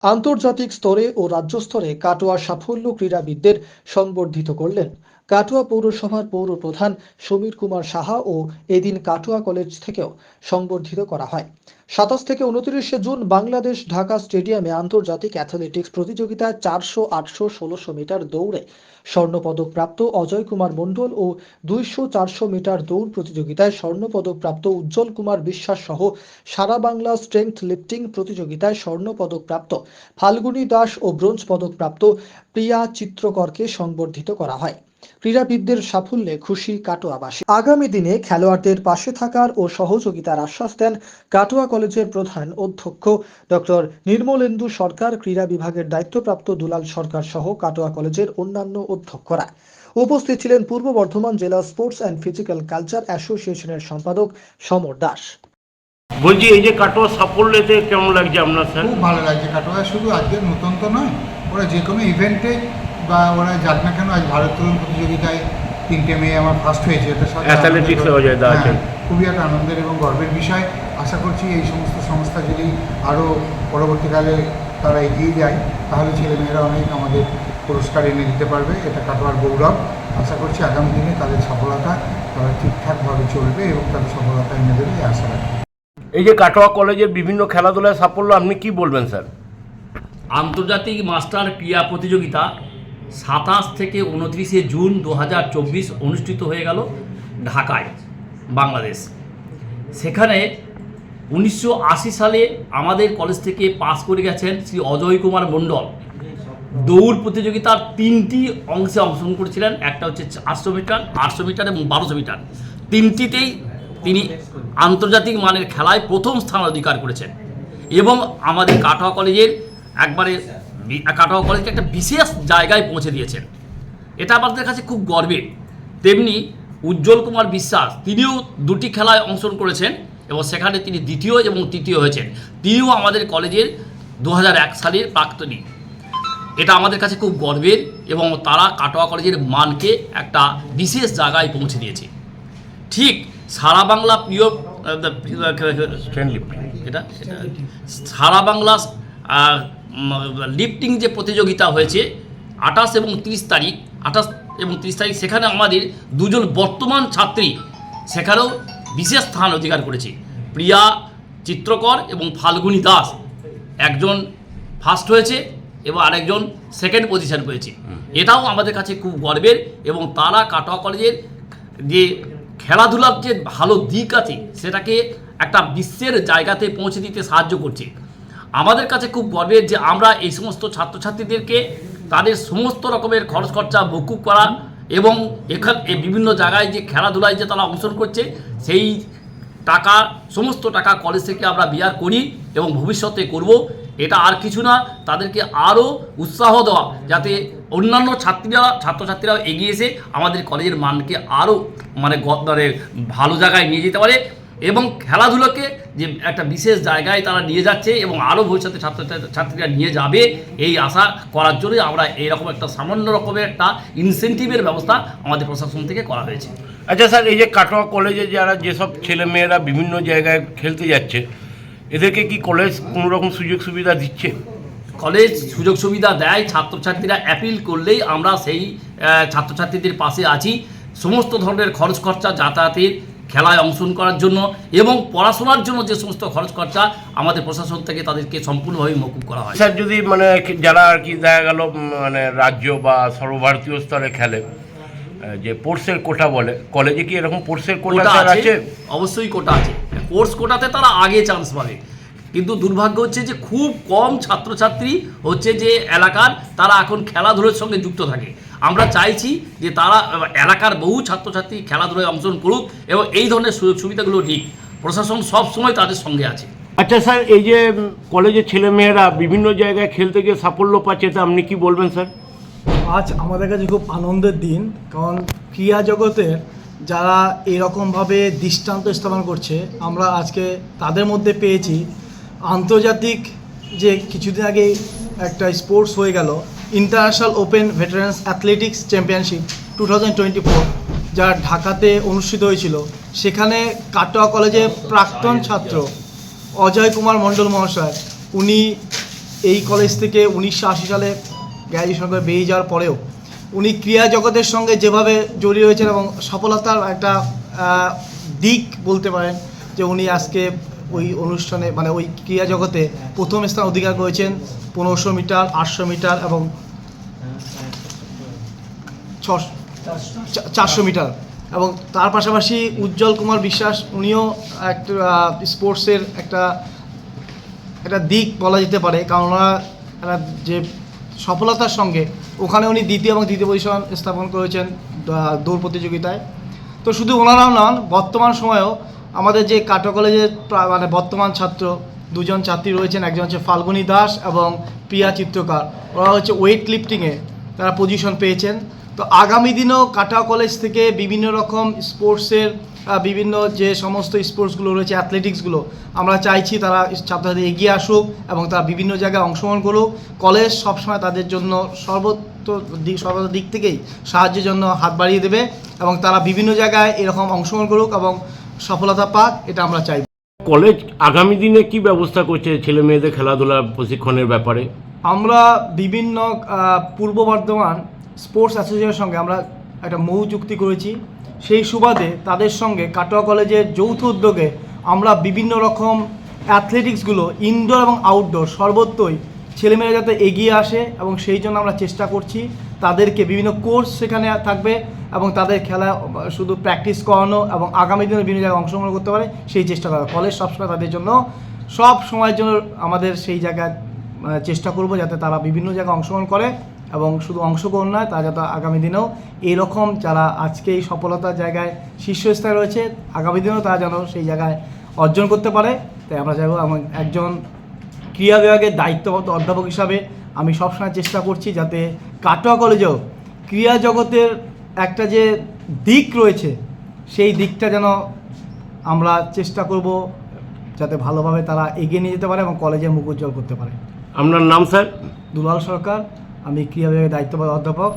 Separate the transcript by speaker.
Speaker 1: আন্তর্জাতিক স্তরে ও রাজ্য স্তরে কাটোয়া সাফল্য ক্রীড়াবিদদের সংবর্ধিত করলেন কাটোয়া পৌরসভার পৌর প্রধান সমীর কুমার সাহা ও এদিন কাটোয়া কলেজ থেকেও সংবর্ধিত করা হয়। 27 থেকে 29 জুন বাংলাদেশ ঢাকা স্টেডিয়ামে আন্তর্জাতিক অ্যাথলেটিক্স প্রতিযোগিতায় 400, 800, 1600 মিটার দৌড়ে স্বর্ণপদক প্রাপ্ত অজয় কুমার মণ্ডল ও 200, 400 মিটার দৌড় প্রতিযোগিতায় স্বর্ণপদক প্রাপ্ত উজ্জ্বল কুমার বিশ্বাস সহ সারা বাংলা স্ট্রেংথ লিফটিং প্রতিযোগিতায় স্বর্ণপদক প্রাপ্ত ফাল্গুনী দাস ও ব্রোঞ্জ পদক প্রাপ্ত প্রিয়া চিত্রকরকে সংবর্ধিত করা হয়। ক্রীড়াবিদদের সাফল্যে খুশি কাটোয়াবাসী। আগামী দিনে খেলোয়াড়দের পাশে থাকার ও সহযোগিতার আশ্বাস দেন কাটোয়া কলেজের প্রধান অধ্যক্ষ ডক্টর নির্মলেন্দু সরকার, ক্রীড়া বিভাগের দায়িত্বপ্রাপ্ত দুলাল সরকার সহ কাটোয়া কলেজের অন্যান্য অধ্যক্ষরা। উপস্থিত ছিলেন পূর্ব বর্ধমান জেলা স্পোর্টস অ্যান্ড ফিজিক্যাল কালচার অ্যাসোসিয়েশনের সম্পাদক সমর দাস।
Speaker 2: বলছি, এই যে কাটোয়া সাফল্যতে কেমন লাগছে আপনার স্যার?
Speaker 3: খুব ভালো লাগছে। কাটোয়া শুধু আজকে নতুন তো নয়, ওরা যে কোনো ইভেন্টে বা ওরা যাক না কেন, আজ ভারোত্তোলন প্রতিযোগিতায় 3টে মেয়ে আমার ফার্স্ট হয়েছে, এটা
Speaker 2: অ্যাথলেটিক্স
Speaker 3: খুবই একটা আনন্দের এবং গর্বের বিষয়। আশা করছি এই সমস্ত সংস্থা যদি আরও পরবর্তীকালে তারা এগিয়ে যায় তাহলে ছেলেমেয়েরা অনেক আমাদের পুরস্কার এনে দিতে পারবে। এটা কাটোয়ার গৌরব। আশা করছি আগামী দিনে তাদের সফলতা তারা ঠিকঠাকভাবে চলবে এবং তাদের সফলতা এনে দেবে এই আশা রাখি।
Speaker 2: এই যে কাটোয়া কলেজের বিভিন্ন খেলাধুলার সাফল্য আপনি কি বলবেন স্যার?
Speaker 4: আন্তর্জাতিক মাস্টার ক্রীড়া প্রতিযোগিতা 27 থেকে 29 জুন 2024 অনুষ্ঠিত হয়ে গেল ঢাকায়, বাংলাদেশ। সেখানে 1980 সালে আমাদের কলেজ থেকে পাস করে গেছেন শ্রী অজয় কুমার মণ্ডল। দৌড় প্রতিযোগিতার 3টি অংশে অংশগ্রহণ করেছিলেন। একটা হচ্ছে 800 মিটার, 800 মিটার এবং 1200 মিটার। 3টিতেই তিনি আন্তর্জাতিক মানের খেলায় প্রথম স্থান অধিকার করেছেন এবং আমাদের কাটোয়া কলেজকে একটা বিশেষ জায়গায় পৌঁছে দিয়েছেন। এটা আমাদের কাছে খুব গর্বের। তেমনি উজ্জ্বল কুমার বিশ্বাস, তিনিও 2টি খেলায় অংশগ্রহণ করেছেন এবং সেখানে তিনি দ্বিতীয় এবং তৃতীয় হয়েছেন। তিনিও আমাদের কলেজের 2001 সালের প্রাক্তনী। এটা আমাদের কাছে খুব গর্বের এবং তারা কাটোয়া কলেজের মানকে একটা বিশেষ জায়গায় পৌঁছে দিয়েছে। ঠিক সারা বাংলা সারা বাংলা লিফটিং যে প্রতিযোগিতা হয়েছে 28 এবং 30 তারিখ, সেখানে আমাদের 2জন বর্তমান ছাত্রী সেখানেও বিশেষ স্থান অধিকার করেছে। প্রিয়া চিত্রকর এবং ফাল্গুনী দাস, একজন ফার্স্ট হয়েছে এবং আরেকজন সেকেন্ড পজিশন পেয়েছে। এটাও আমাদের কাছে খুব গর্বের এবং তারা কাটোয়া কলেজের যে খেলাধুলার যে ভালো দিক আছে সেটাকে একটা বিশ্বের জায়গাতে পৌঁছে দিতে সাহায্য করছে। আমাদের কাছে খুব গর্বের যে আমরা এই সমস্ত ছাত্রছাত্রীদেরকে তাদের সমস্ত রকমের খরচ খরচা মকুব করা এবং এখানে বিভিন্ন জায়গায় যে খেলাধুলায় যে তারা অংশগ্রহণ করছে সেই টাকা, সমস্ত টাকা কলেজ থেকে আমরা বিয়ার করি এবং ভবিষ্যতে করব। এটা আর কিছু না, তাদেরকে আরও উৎসাহ দেওয়া যাতে অন্যান্য ছাত্রছাত্রীরাও এগিয়ে এসে আমাদের কলেজের মানকে আরও ভালো জায়গায় নিয়ে যেতে পারে এবং খেলাধুলোকে যে একটা বিশেষ জায়গায় তারা নিয়ে যাচ্ছে এবং আরও ভবিষ্যতে ছাত্রছাত্রীরা নিয়ে যাবে এই আশা করার জন্যই আমরা এইরকম একটা সামান্য রকমের একটা ইনসেন্টিভের ব্যবস্থা আমাদের প্রশাসন থেকে করা হয়েছে।
Speaker 2: আচ্ছা স্যার, এই যে কাটোয়া কলেজে যারা যেসব ছেলেমেয়েরা বিভিন্ন জায়গায় খেলতে যাচ্ছে, এদেরকে কি কলেজ কোনো রকম সুযোগ সুবিধা দিচ্ছে?
Speaker 4: কলেজ সুযোগ সুবিধা দেয়। ছাত্রছাত্রীরা অ্যাপিল করলেই আমরা সেই ছাত্রছাত্রীদের পাশে আছি। সমস্ত ধরনের খরচ খরচা, যাতায়াতের, খেলায় অংশগ্রহণ করার জন্য এবং পড়াশোনার জন্য যে সমস্ত খরচ খরচা আমাদের প্রশাসন থেকে তাদেরকে সম্পূর্ণভাবে মকুব করা হয়।
Speaker 2: স্যার, যদি যারা আর কি দেখা গেল রাজ্য বা সর্বভারতীয় স্তরে খেলে, যে স্পোর্টসের কোটা বলে, কলেজে কি এরকম স্পোর্টসের কোটা আছে?
Speaker 4: অবশ্যই কোটা আছে। স্পোর্টস কোটাতে তারা আগে চান্স পাবে, কিন্তু দুর্ভাগ্য হচ্ছে যে খুব কম ছাত্রছাত্রী হচ্ছে যে এলাকার তারা এখন খেলাধুলার সঙ্গে যুক্ত থাকে। আমরা চাইছি যে তারা এলাকার বহু ছাত্রছাত্রী খেলাধুলায় অংশগ্রহণ করুক এবং এই ধরনের সুযোগ সুবিধাগুলো ঠিক প্রশাসন সবসময় তাদের সঙ্গে আছে।
Speaker 2: আচ্ছা স্যার, এই যে কলেজের ছেলেমেয়েরা বিভিন্ন জায়গায় খেলতে গিয়ে সাফল্য পাচ্ছে, তা আপনি কি বলবেন স্যার?
Speaker 5: আজ আমাদের কাছে খুব আনন্দের দিন, কারণ ক্রীড়া জগতের যারা এরকমভাবে দৃষ্টান্ত স্থাপন করছে আমরা আজকে তাদের মধ্যে পেয়েছি। আন্তর্জাতিক যে কিছুদিন আগে একটা স্পোর্টস হয়ে গেল, ইন্টারন্যাশনাল ওপেন ভেটারান্স অ্যাথলেটিক্স চ্যাম্পিয়নশিপ 2024, যা ঢাকাতে অনুষ্ঠিত হয়েছিল, সেখানে কাটোয়া কলেজের প্রাক্তন ছাত্র অজয় কুমার মণ্ডল মহাশয় উনি এই কলেজ থেকে 1980 সালে গ্র্যাজুয়েশন করে বেরিয়ে যাওয়ার পরেও উনি ক্রীড়া জগতের সঙ্গে যেভাবে জড়িয়ে রয়েছেন এবং সফলতার একটা দিক বলতে পারেন যে উনি আজকে ওই অনুষ্ঠানে মানে ওই ক্রীড়া জগতে প্রথম স্থান অধিকার করেছেন 1500 মিটার, 800 মিটার এবং 400 মিটার। এবং তার পাশাপাশি উজ্জ্বল কুমার বিশ্বাস, উনিও একটা স্পোর্টসের একটা দিক বলা যেতে পারে, কারণ ওনারা যে সফলতার সঙ্গে ওখানে উনি দ্বিতীয় এবং তৃতীয় পজিশন স্থাপন করেছেন দৌড় প্রতিযোগিতায়। তো শুধু ওনারাও নন, বর্তমান সময়েও আমাদের যে কাটোয়া কলেজের মানে বর্তমান ছাত্র দুজন ছাত্রী রয়েছেন, একজন হচ্ছে ফাল্গুনী দাস এবং প্রিয়া চিত্রকর, ওরা হচ্ছে ওয়েট লিফটিংয়ে তারা পজিশন পেয়েছেন। তো আগামী দিনেও কাটোয়া কলেজ থেকে বিভিন্ন রকম স্পোর্টসের বিভিন্ন যে সমস্ত স্পোর্টসগুলো রয়েছে, অ্যাথলেটিক্সগুলো, আমরা চাইছি তারা ছাত্রছাত্রী এগিয়ে আসুক এবং তারা বিভিন্ন জায়গায় অংশগ্রহণ করুক। কলেজ সবসময় তাদের জন্য সর্বত্র দিক থেকেই সাহায্যের জন্য হাত বাড়িয়ে দেবে এবং তারা বিভিন্ন জায়গায় এরকম অংশগ্রহণ করুক এবং সফলতা পাক, এটা আমরা চাই।
Speaker 2: কলেজ আগামী দিনে কি ব্যবস্থা করছে ছেলে মেয়েদের খেলাধুলা প্রশিক্ষণের ব্যাপারে?
Speaker 5: আমরা বিভিন্ন পূর্ব বর্ধমান স্পোর্টস অ্যাসোসিয়েশনের সঙ্গে আমরা একটা মৌ চুক্তি করেছি। সেই সুবাদে তাদের সঙ্গে কাটোয়া কলেজের যৌথ উদ্যোগে আমরা বিভিন্ন রকম অ্যাথলেটিক্সগুলো ইনডোর এবং আউটডোর সর্বত্রই ছেলেমেয়েরা যাতে এগিয়ে আসে এবং সেই জন্য আমরা চেষ্টা করছি। তাদেরকে বিভিন্ন কোর্স সেখানে থাকবে এবং তাদের খেলা শুধু প্র্যাকটিস করানো এবং আগামী দিনে বিভিন্ন জায়গায় অংশগ্রহণ করতে পারে সেই চেষ্টা করা। কলেজ সবসময় তাদের জন্য সব সময়ের জন্য আমাদের সেই জায়গায় চেষ্টা করব যাতে তারা বিভিন্ন জায়গায় অংশগ্রহণ করে এবং শুধু অংশগ্রহণ নয়, তারা যাতে আগামী দিনেও এইরকম যারা আজকে এই সফলতার জায়গায় শীর্ষস্থানে রয়েছে আগামী দিনেও তারা যেন সেই জায়গায় অর্জন করতে পারে। তাই আমরা চাইব একজন ক্রীড়া বিভাগের দায়িত্বরত অধ্যাপক হিসাবে আমি সবসময় চেষ্টা করছি যাতে কাটোয়া কলেজেও ক্রীড়া জগতের একটা যে দিক রয়েছে সেই দিকটা যেন আমরা চেষ্টা করব যাতে ভালোভাবে তারা এগিয়ে নিয়ে যেতে পারে এবং কলেজের মুখ উজ্জ্বল করতে পারে।
Speaker 2: আপনার নাম স্যার?
Speaker 5: দুলাল সরকার, আমি ক্রীড়া বিভাগের দায়িত্বরত অধ্যাপক।